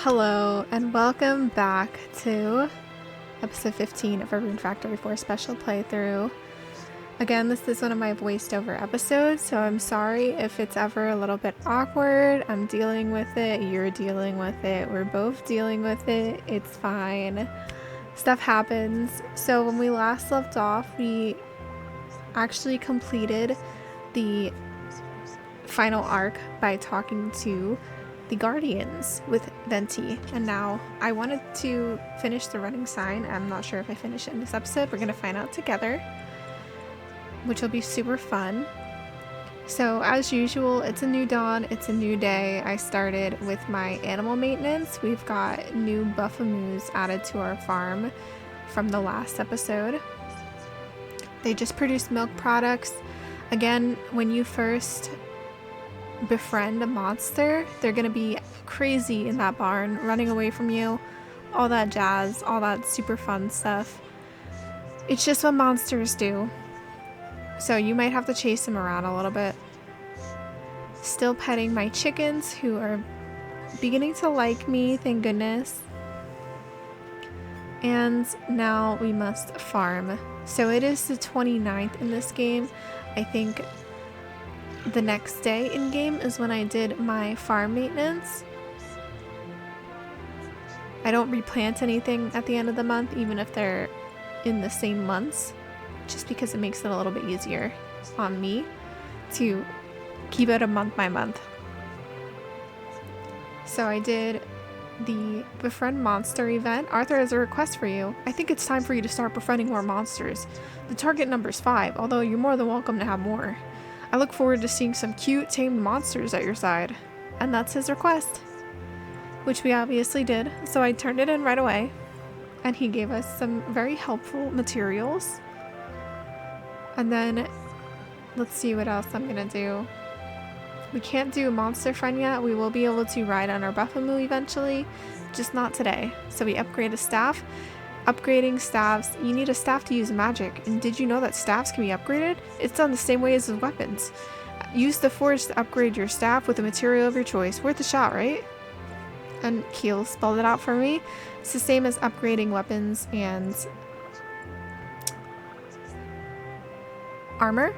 Hello and welcome back to episode 15 of our Rune Factory 4 special playthrough. Again, this is one of my voiced over episodes, so I'm sorry if it's ever a little bit awkward. I'm dealing with it, you're dealing with it, we're both dealing with it, it's fine. Stuff happens. So when we last left off, we actually completed the final arc by talking to the Guardians with Venti, and now I wanted to finish the running sign. I'm not sure if I finish it in this episode. We're gonna find out together, which will be super fun. So as usual, it's a new dawn, it's a new day. I started with my animal maintenance. We've got new buffamoos added to our farm from the last episode. They just produce milk products. Again, when you first befriend a monster, they're gonna be crazy in that barn, running away from you, all that jazz, all that super fun stuff. It's just what monsters do. So you might have to chase them around a little bit. Still petting my chickens, who are beginning to like me, thank goodness. And now we must farm. So it is the 29th in this game. I think the next day in game is when I did my farm maintenance. I don't replant anything at the end of the month, even if they're in the same months, just because it makes it a little bit easier on me to keep it a month by month. So I did the befriend monster event. Arthur has a request for you. I think it's time for you to start befriending more monsters. The target number's 5, although you're more than welcome to have more. I look forward to seeing some cute, tamed monsters at your side. And that's his request. Which we obviously did, so I turned it in right away. And he gave us some very helpful materials. And then, let's see what else I'm gonna do. We can't do a monster friend yet. We will be able to ride on our buffamoo eventually, just not today. So we upgrade a staff. Upgrading staffs, you need a staff to use magic, and did you know that staffs can be upgraded? It's done the same way as with weapons. Use the forge to upgrade your staff with a material of your choice. Worth a shot, right? And Keel spelled it out for me. It's the same as upgrading weapons and armor.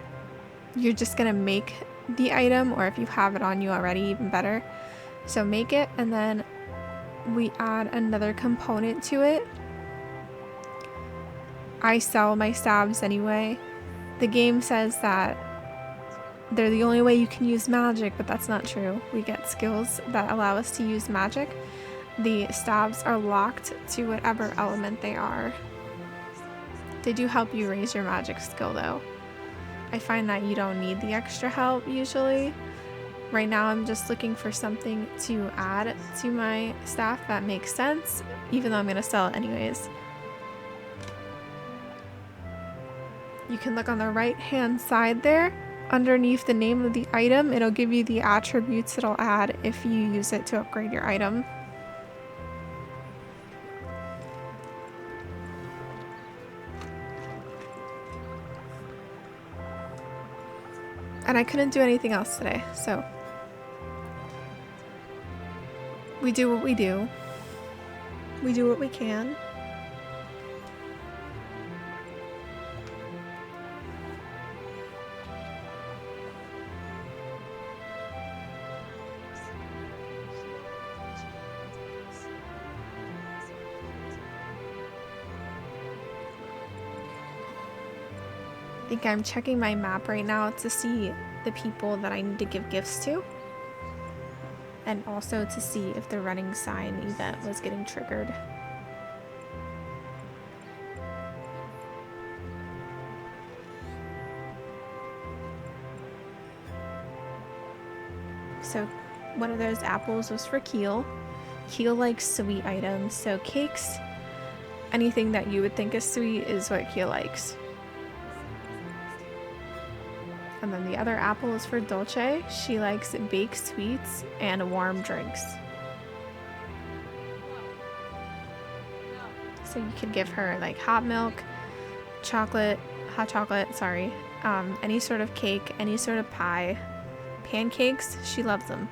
You're just gonna make the item, or if you have it on you already, even better. So make it, and then we add another component to it. I sell my staves anyway. The game says that they're the only way you can use magic, but that's not true. We get skills that allow us to use magic. The staves are locked to whatever element they are. They do help you raise your magic skill though. I find that you don't need the extra help usually. Right now I'm just looking for something to add to my staff that makes sense, even though I'm gonna sell it anyways. You can look on the right hand side there. Underneath the name of the item, it'll give you the attributes it'll add if you use it to upgrade your item. And I couldn't do anything else today, so we do what we do. We do what we can. I think I'm checking my map right now to see the people that I need to give gifts to, and also to see if the running sign event was getting triggered. So one of those apples was for Keel. Keel likes sweet items, so cakes, anything that you would think is sweet is what Keel likes. And then the other apple is for Dolce. She likes baked sweets and warm drinks. So you could give her like hot milk, hot chocolate, sorry, any sort of cake, any sort of pie, pancakes, she loves them.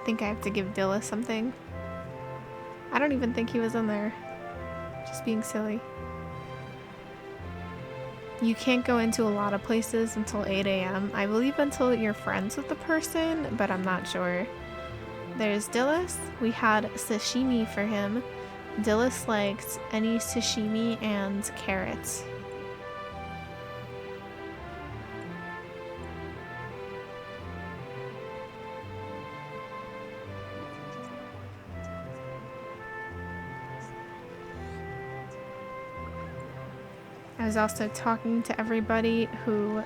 I think I have to give Dilla something. I don't even think he was in there. Just being silly. You can't go into a lot of places until 8 a.m. I believe until you're friends with the person, but I'm not sure. There's Dillis. We had sashimi for him. Dillis likes any sashimi and carrots. I was also talking to everybody who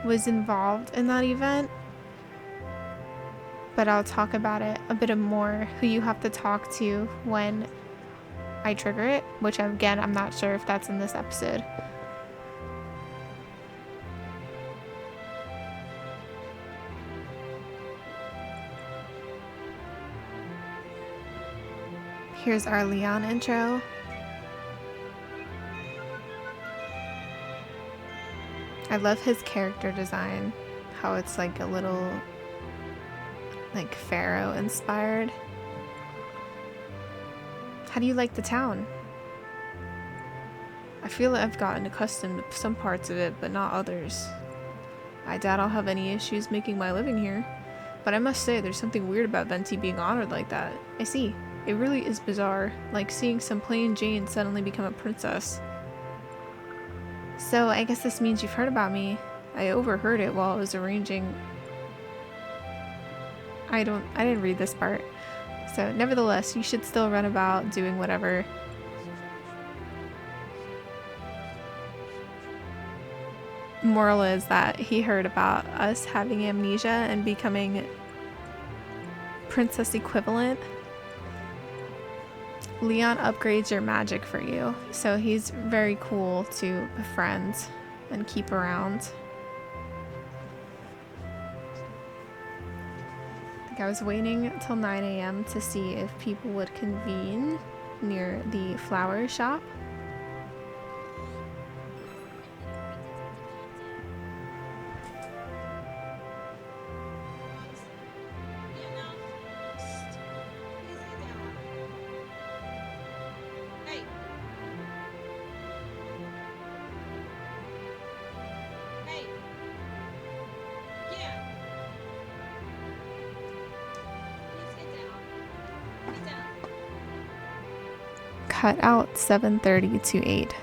was involved in that event, but I'll talk about it a bit more, who you have to talk to when I trigger it, which again, I'm not sure if that's in this episode. Here's our Leon intro. I love his character design, how it's like a little like Pharaoh inspired. How do you like the town? I feel like I've gotten accustomed to some parts of it, but not others. I doubt I'll have any issues making my living here, but I must say there's something weird about Venti being honored like that. I see. It really is bizarre, like seeing some plain Jane suddenly become a princess. So I guess this means you've heard about me. I overheard it while I was arranging. I didn't read this part. So nevertheless, you should still run about doing whatever. Moral is that he heard about us having amnesia and becoming princess equivalent. Leon upgrades your magic for you, so he's very cool to befriend and keep around. I think I was waiting until 9 a.m. to see if people would convene near the flower shop. Cut out 7:30 to 8.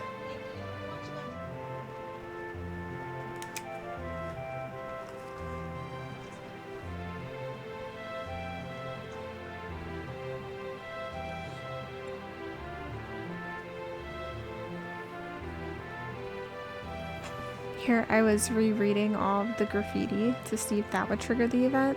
Here I was rereading all of the graffiti to see if that would trigger the event.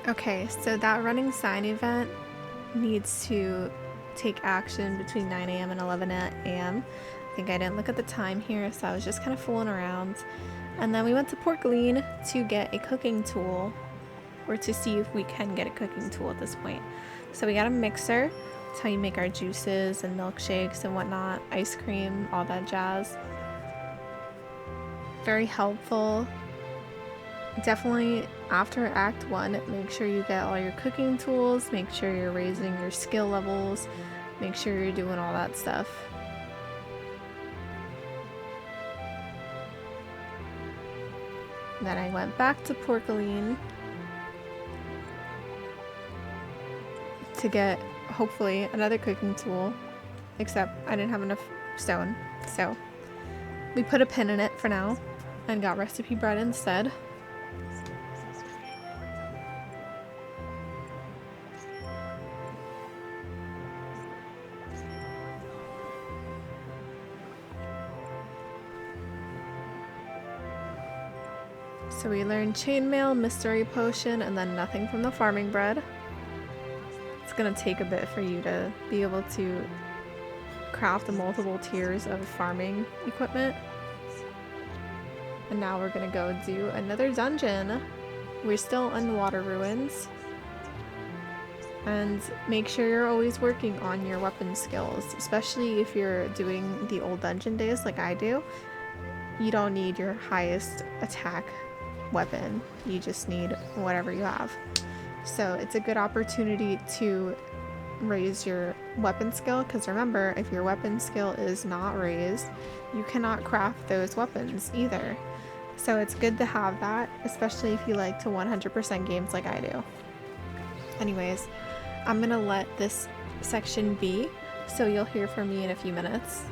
Okay, so that running sign event needs to take action between 9 a.m. and 11 a.m. I think I didn't look at the time here, so I was just kind of fooling around. And then we went to Porkleen to get a cooking tool, or to see if we can get a cooking tool at this point. So we got a mixer. That's how you make our juices and milkshakes and whatnot, ice cream, all that jazz. Very helpful. Definitely after Act 1, make sure you get all your cooking tools, make sure you're raising your skill levels, make sure you're doing all that stuff. Then I went back to Porkleen to get, hopefully, another cooking tool, except I didn't have enough stone, so we put a pin in it for now and got recipe bread instead. So we learned chainmail, mystery potion, and then nothing from the farming bread. It's gonna take a bit for you to be able to craft the multiple tiers of farming equipment. And now we're gonna go do another dungeon. We're still in Water Ruins. And make sure you're always working on your weapon skills, especially if you're doing the old dungeon days like I do. You don't need your highest attack weapon, you just need whatever you have. So it's a good opportunity to raise your weapon skill, because remember, if your weapon skill is not raised, you cannot craft those weapons either. So it's good to have that, especially if you like to 100% games like I do. Anyways, I'm gonna let this section be, so you'll hear from me in a few minutes.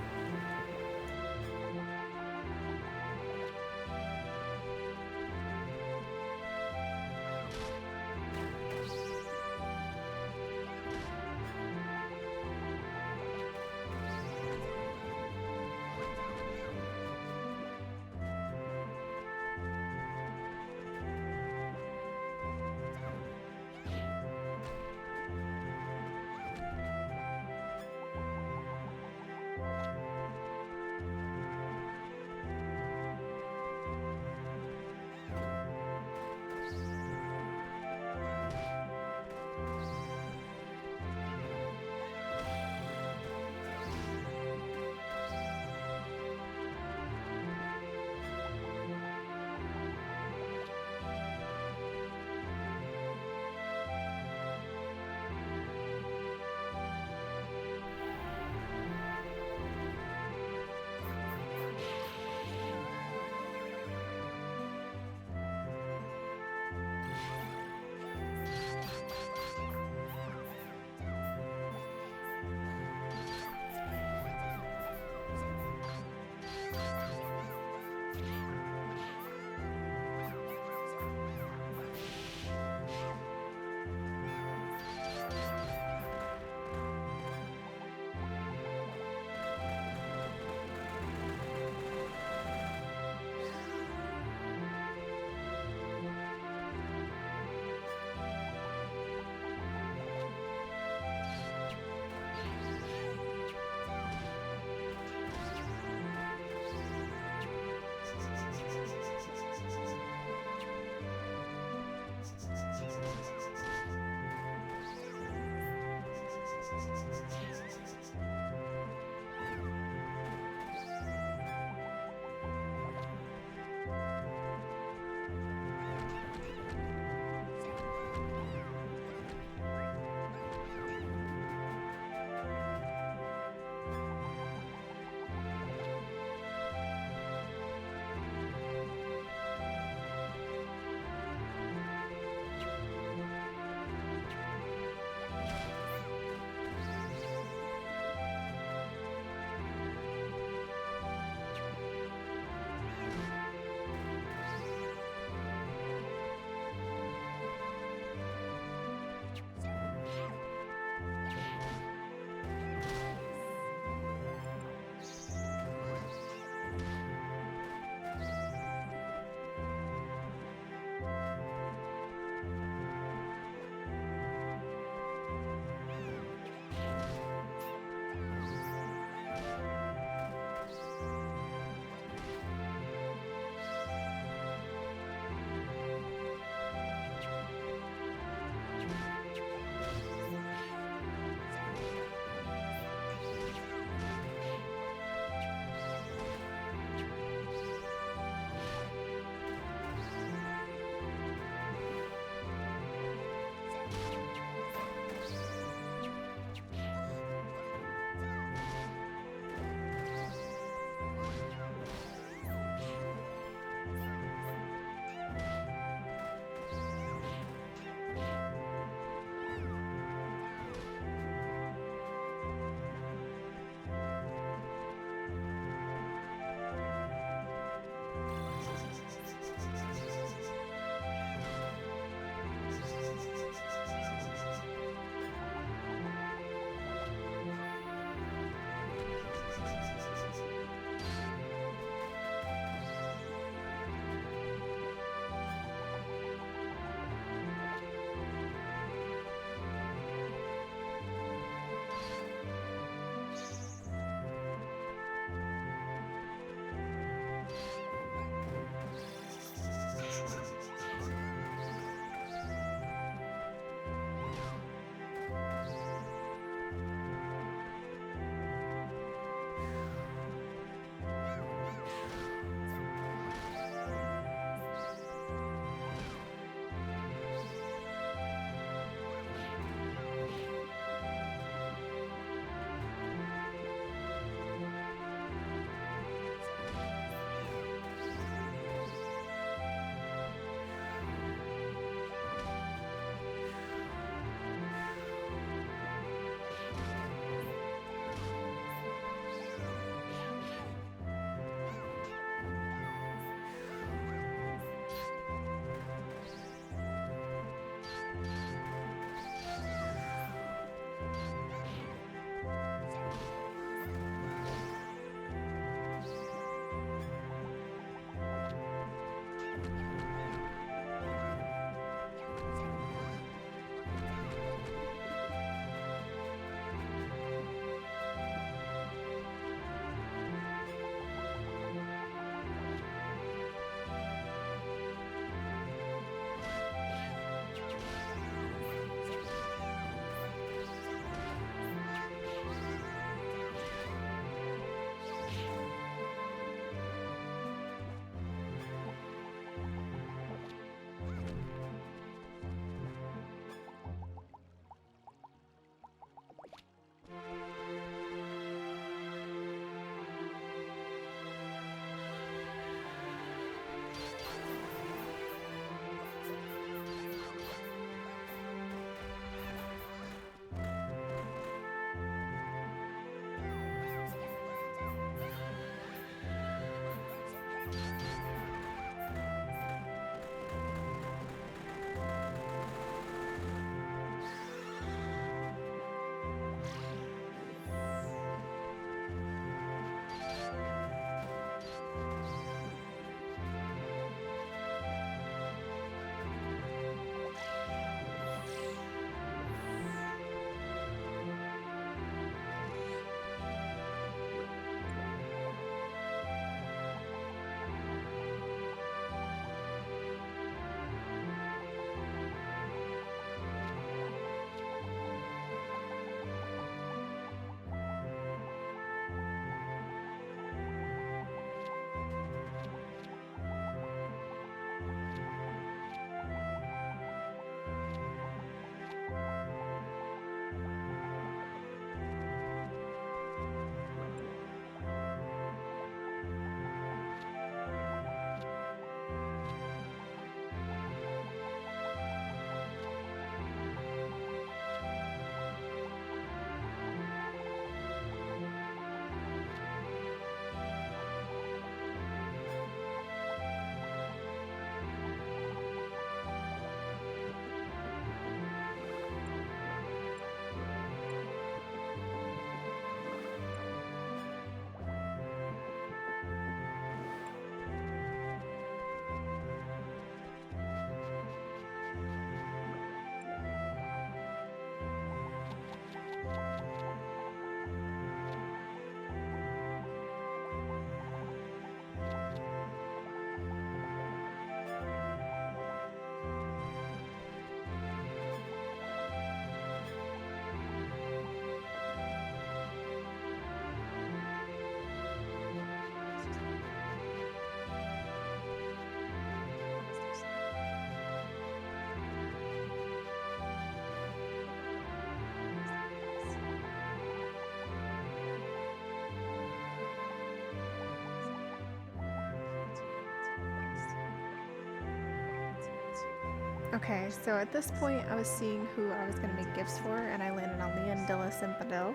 Okay, so at this point I was seeing who I was going to make gifts for, and I landed on Leon, Dillis, and Bado.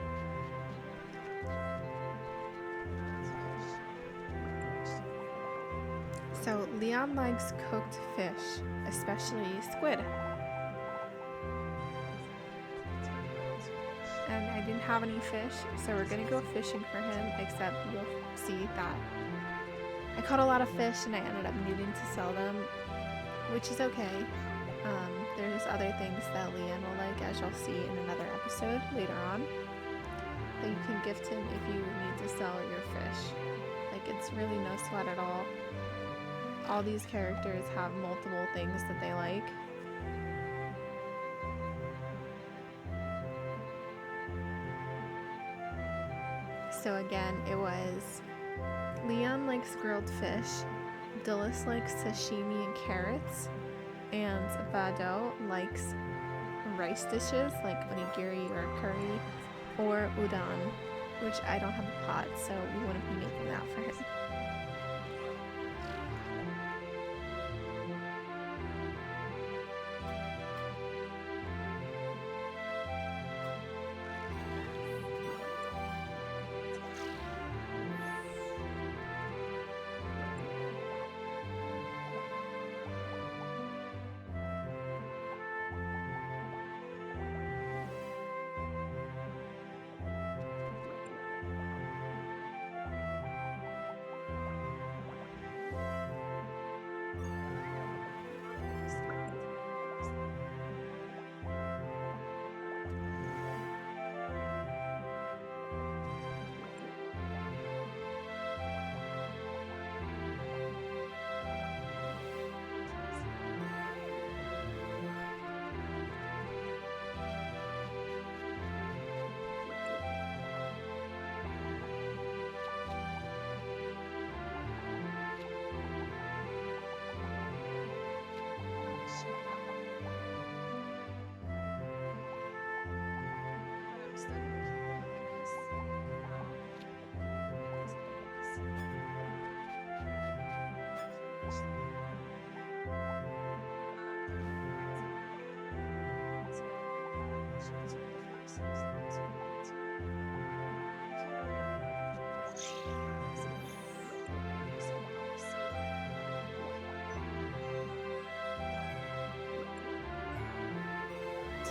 So Leon likes cooked fish, especially squid. And I didn't have any fish, so we're gonna go fishing for him, except you'll see that I caught a lot of fish and I ended up needing to sell them, which is okay. There's other things that Leanne will like, as you'll see in another episode later on, that you can gift him if you need to sell your fish. Like, it's really no sweat at all. All these characters have multiple things that they like. So again, it was Leon likes grilled fish, Dillis likes sashimi and carrots, and Bado likes rice dishes like onigiri or curry or udon, which I don't have a pot, so we wouldn't be making that for him.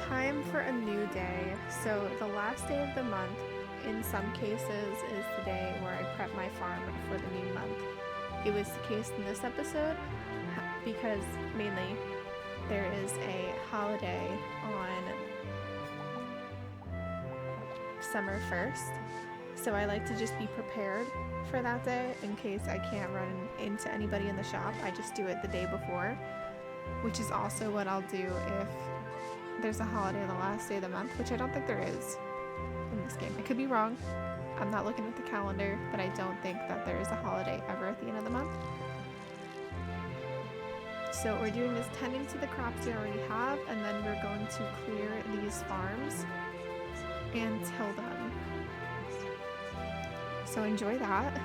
Time for a new day. So the last day of the month, in some cases, is the day where I prep my farm for the new month. It was the case in this episode because mainly there is a holiday on summer 1st. So I like to just be prepared for that day in case I can't run into anybody in the shop. I just do it the day before, which is also what I'll do if there's a holiday the last day of the month, which I don't think there is in this game. I could be wrong. I'm not looking at the calendar, but I don't think that there is a holiday ever at the end of the month. So what we're doing is tending to the crops we already have, and then we're going to clear these farms and till them. So enjoy that.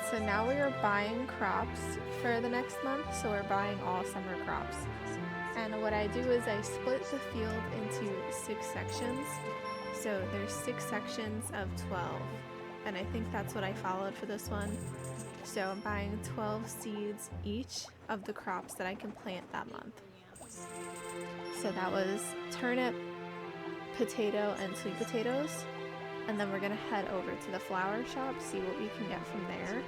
So now we are buying crops for the next month, so we're buying all summer crops. And what I do is I split the field into 6 sections. So there's 6 sections of 12, and I think that's what I followed for this one. So I'm buying 12 seeds each of the crops that I can plant that month. So that was turnip, potato, and sweet potatoes. And then we're gonna head over to the flower shop, see what we can get from there.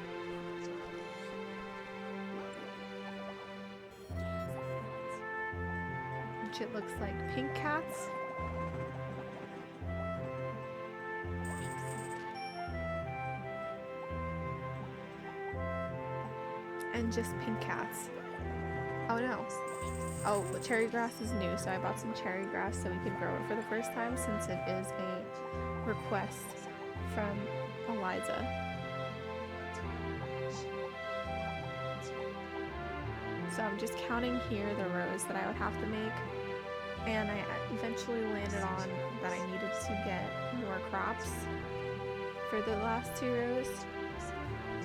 Which it looks like pink cats. And just pink cats. Oh no. Oh, cherry grass is new, so I bought some cherry grass so we could grow it for the first time since it is a request from Eliza. So I'm just counting here the rows that I would have to make, and I eventually landed on that I needed to get more crops for the last 2 rows.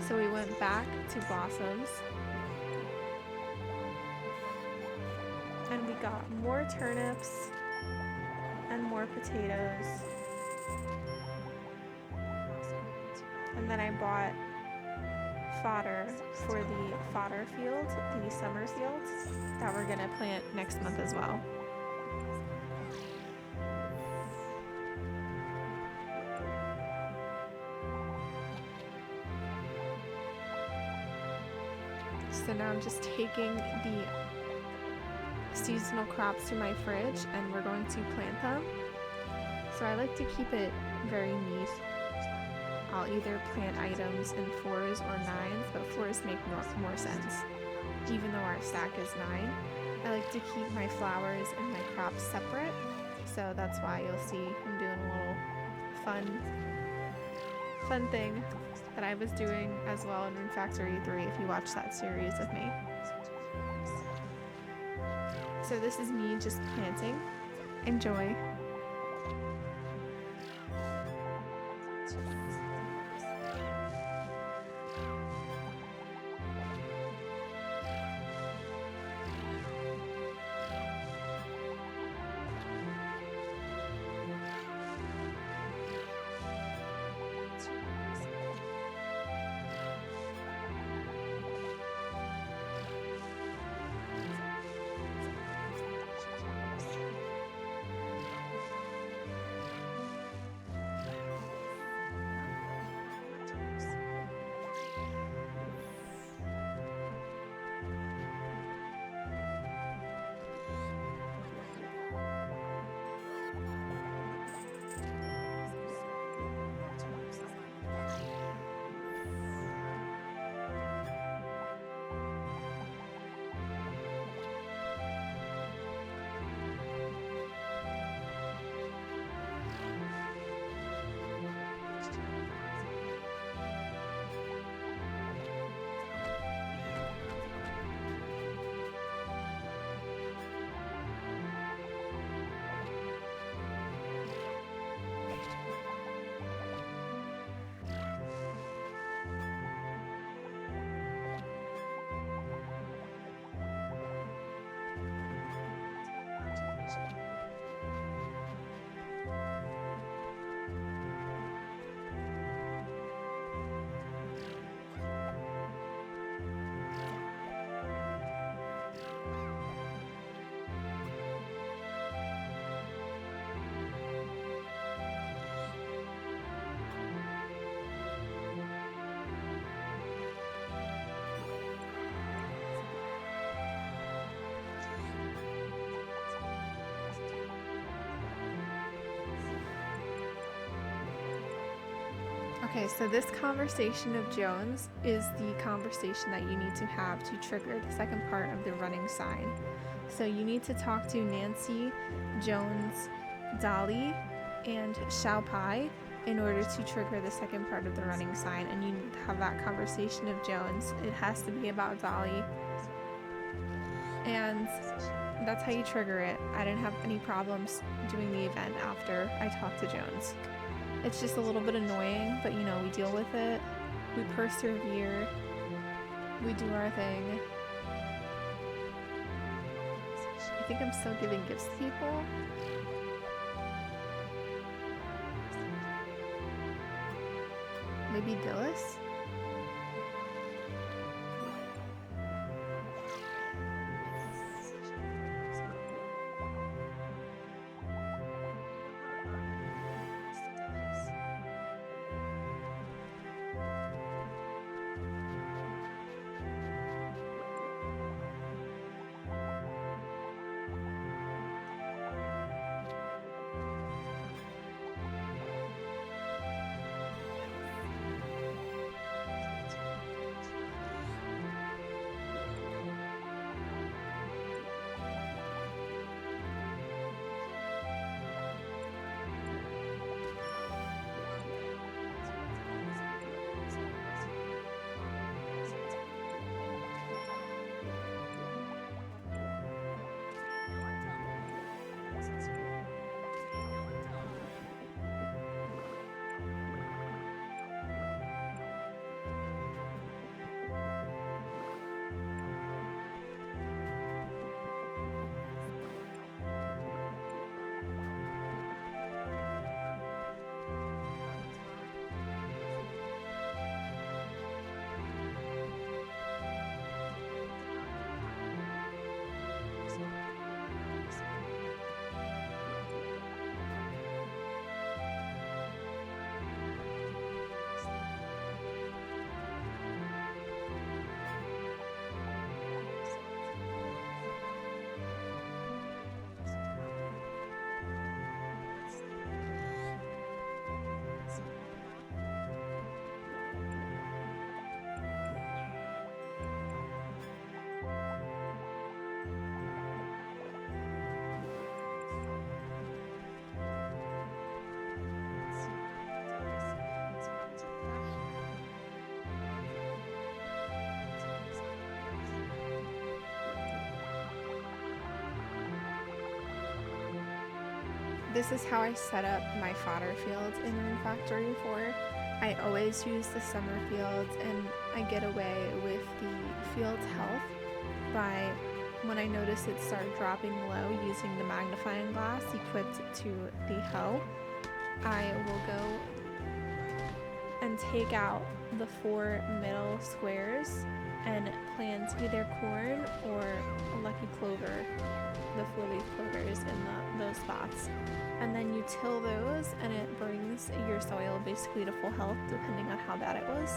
So we went back to blossoms, and we got more turnips and more potatoes. And then I bought fodder for the fodder field, the summer fields, that we're gonna plant next month as well. So now I'm just taking the seasonal crops to my fridge and we're going to plant them. So I like to keep it very neat. I'll either plant items in 4s or 9s, but 4s make more sense. Even though our stack is 9, I like to keep my flowers and my crops separate. So that's why you'll see I'm doing a little fun thing that I was doing as well in Rune Factory 3 if you watch that series with me. So this is me just planting. Enjoy. Okay, so this conversation of Jones is the conversation that you need to have to trigger the second part of the running sign. So you need to talk to Nancy, Jones, Dolly, and Xiao Pai in order to trigger the second part of the running sign, and you need to have that conversation of Jones. It has to be about Dolly, and that's how you trigger it. I didn't have any problems doing the event after I talked to Jones. It's just a little bit annoying, but you know, we deal with it. We persevere. We do our thing. I think I'm still giving gifts to people. Maybe Dillis? This is how I set up my fodder fields in Rune Factory 4. I always use the summer fields, and I get away with the field's health by, when I notice it start dropping low, using the magnifying glass equipped to the hoe. I will go and take out the 4 middle squares and plant either corn or lucky clover, the 4-leaf clovers in those spots. And then you till those, and it brings your soil basically to full health depending on how bad it was.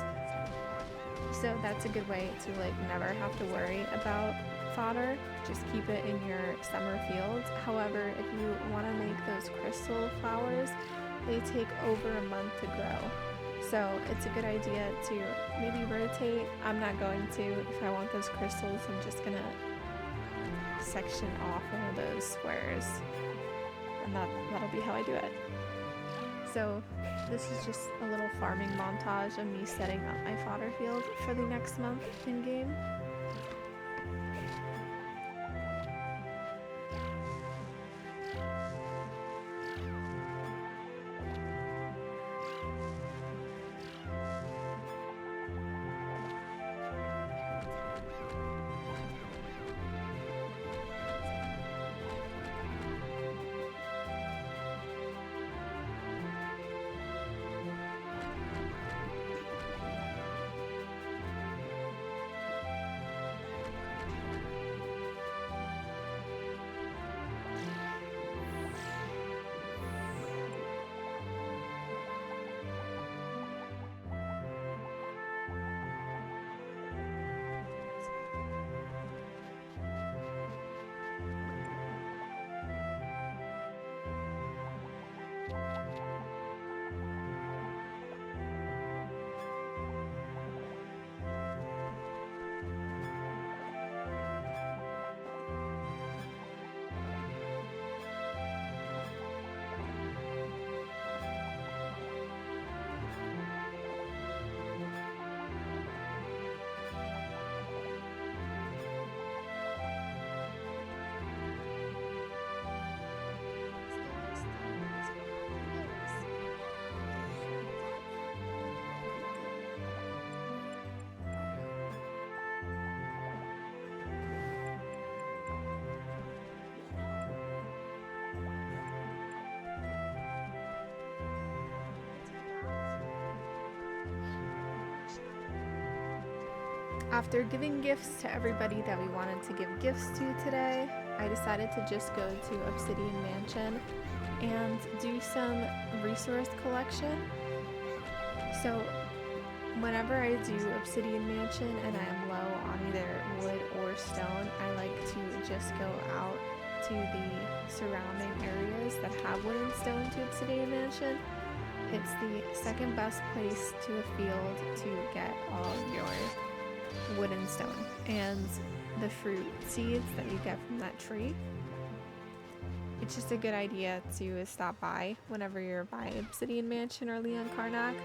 So that's a good way to like never have to worry about fodder. Just keep it in your summer fields. However, if you want to make those crystal flowers, they take over a month to grow. So it's a good idea to maybe rotate. I'm not going to. If I want those crystals, I'm just gonna section off one of those squares, and that'll be how I do it. So this is just a little farming montage of me setting up my fodder field for the next month in game. After giving gifts to everybody that we wanted to give gifts to today, I decided to just go to Obsidian Mansion and do some resource collection. So whenever I do Obsidian Mansion and I am low on either wood or stone, I like to just go out to the surrounding areas that have wood and stone to Obsidian Mansion. It's the second best place to a field to get all of your wood and stone and the fruit seeds that you get from that tree. It's just a good idea to stop by whenever you're by Obsidian Mansion or Leon Karnak.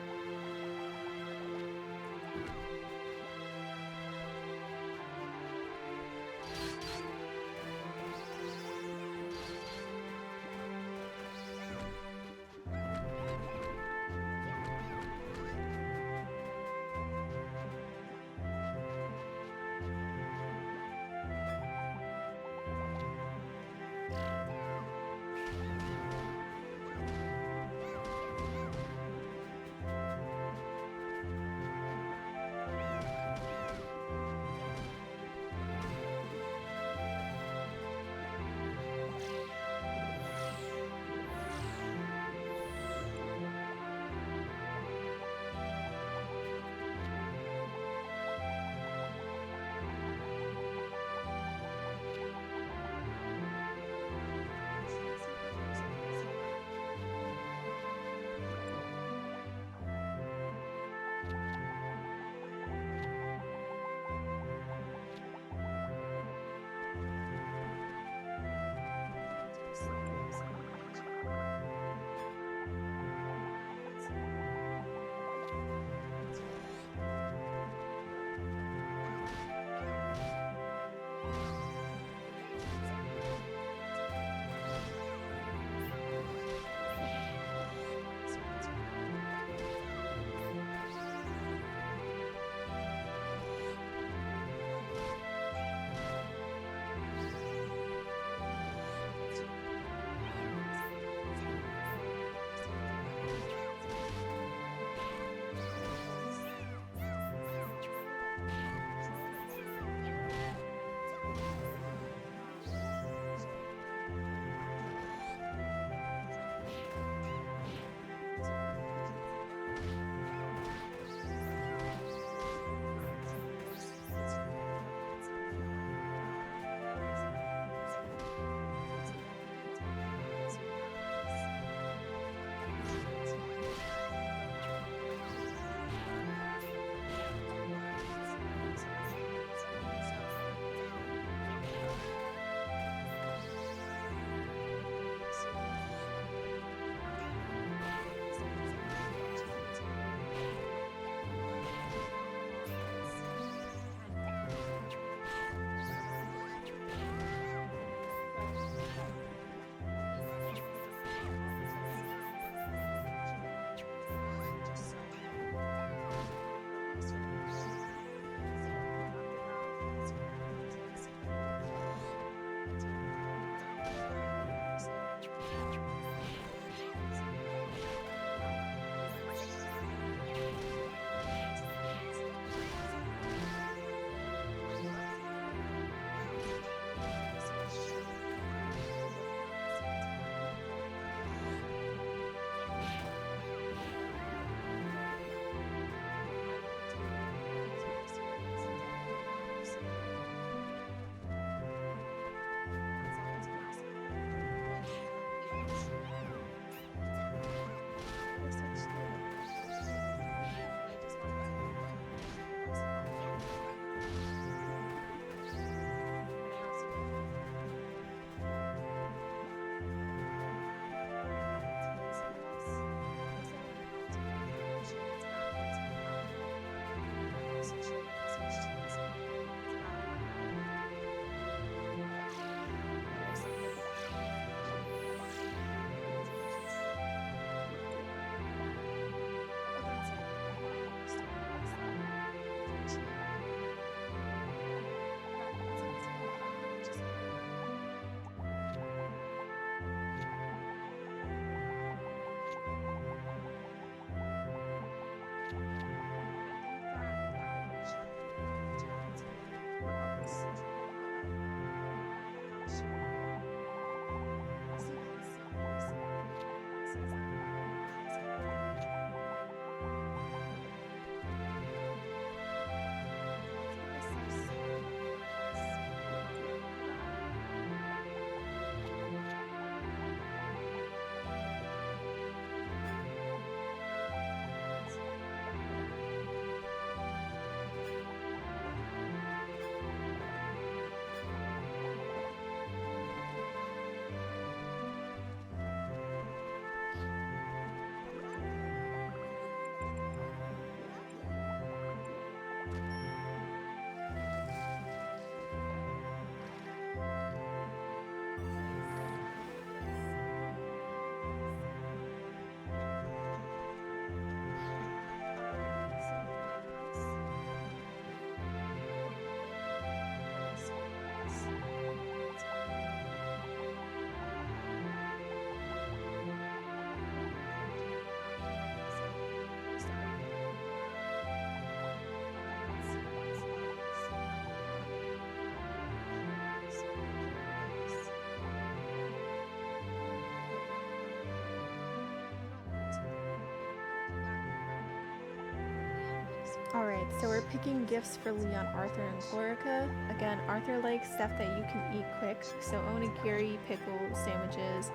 Alright, so we're picking gifts for Leon, Arthur, and Chlorica. Again, Arthur likes stuff that you can eat quick, so onigiri, pickles, sandwiches.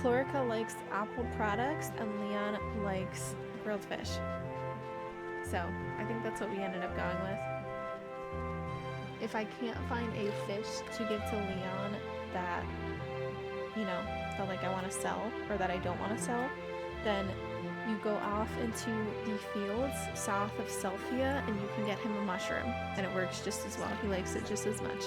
Chlorica likes apple products, and Leon likes grilled fish. So, I think that's what we ended up going with. If I can't find a fish to give to Leon that, you know, that like I want to sell, or that I don't want to sell, then you go off into the fields south of Selphia and you can get him a mushroom, and it works just as well. He likes it just as much.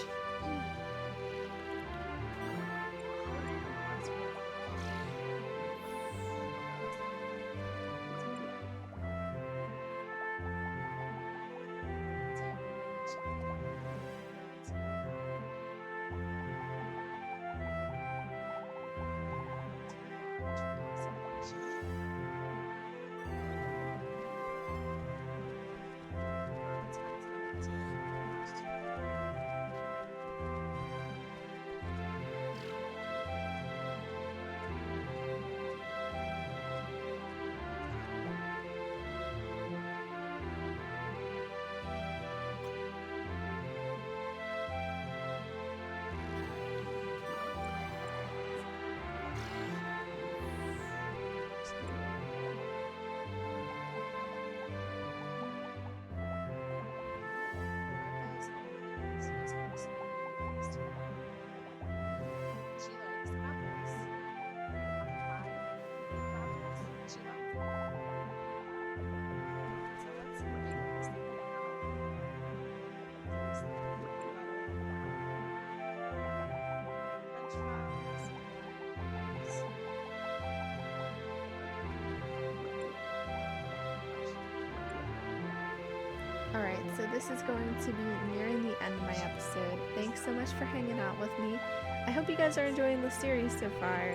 Alright, so this is going to be nearing the end of my episode. Thanks so much for hanging out with me. I hope you guys are enjoying the series so far.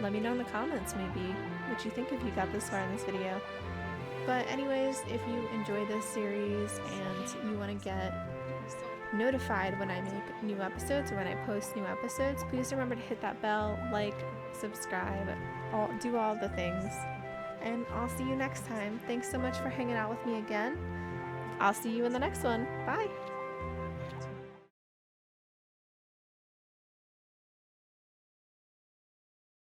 Let me know in the comments maybe what you think if you got this far in this video. But anyways, if you enjoy this series and you want to get notified when I make new episodes or when I post new episodes, please remember to hit that bell, like, subscribe, do all the things. And I'll see you next time. Thanks so much for hanging out with me again. I'll see you in the next one. Bye!